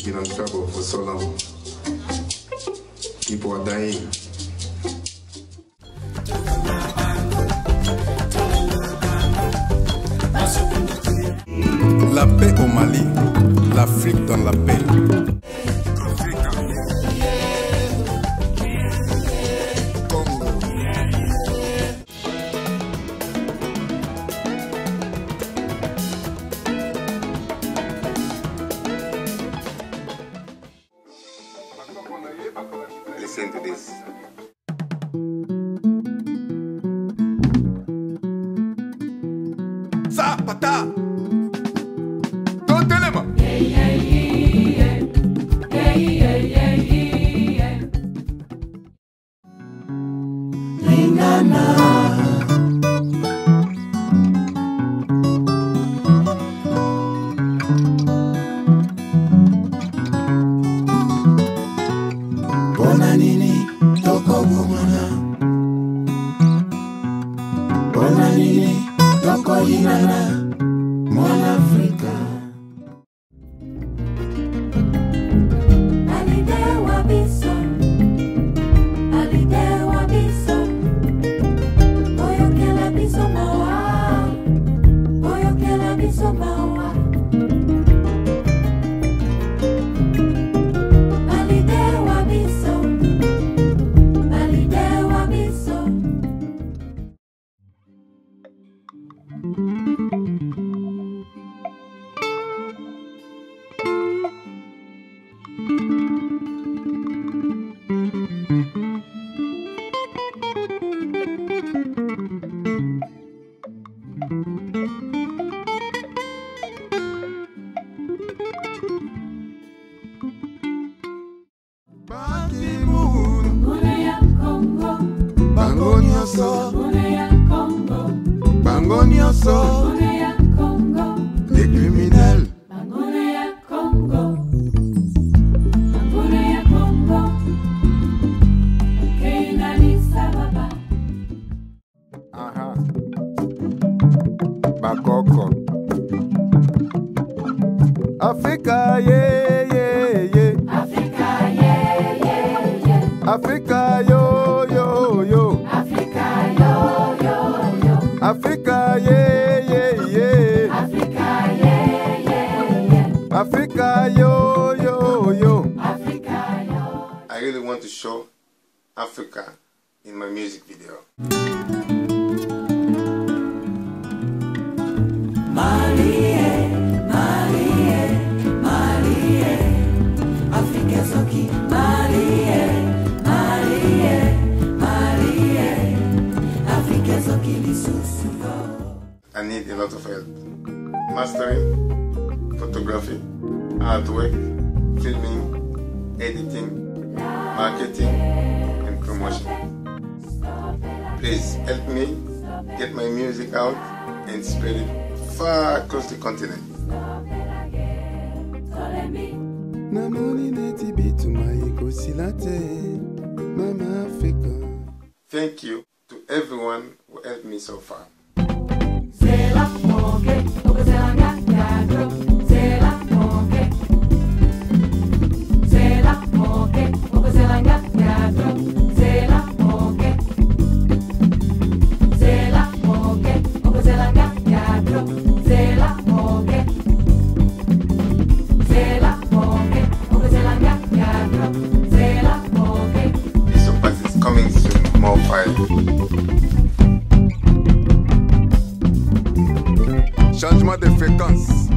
country's been in trouble for so long. People are dying. La paix au Mali, l'Afrique dans la paix. Kongo. Listen to this. Zapata. Don't tell him. Bona nini toko bumana, bona nini toko inana, mon Africa. Alidewa biso, alidewa biso, oyo kela biso mawa, oyo kela biso mawa. Alidewa biso, alidewa biso. Mune ya Kongo, Banguna so, mune ya Kongo, Banguna so, mune ya Kongo, les criminels. Banguna ya Kongo, Banguna ya Kongo, Kenalisa baba. Aha. Bakoko. Africa, yeah, yeah, yeah. Africa, yeah, yeah, yeah. Africa, yo, yo, yo. Africa, yo, yo, yo. Africa, yeah, yeah, yeah. Africa, yeah, yeah, yeah. Africa, yo, yo, yo. Africa, yo. I really want to show Africa in my music video. Malie, Malie, Malie, Africa soki. Malie, Malie, Malie, Africa soki lisusu. I need a lot of help. Mastering, photography, artwork, filming, editing, marketing, and promotion. Please help me get my music out and spread it far across the continent. Namoni neti bitu maiko silate, Mama Africa. Thank you to everyone who helped me so far. C'est la moquette, porque c'est la gagagro. C'est la moquette. C'est la moquette, porque c'est la gagagro. C'est la moquette. C'est la moquette, porque c'est la gagagro. C'est la moquette. C'est la moquette, porque c'est la gagagro. C'est la moquette. BISO PAS is coming soon. More fire. Changement de fréquence.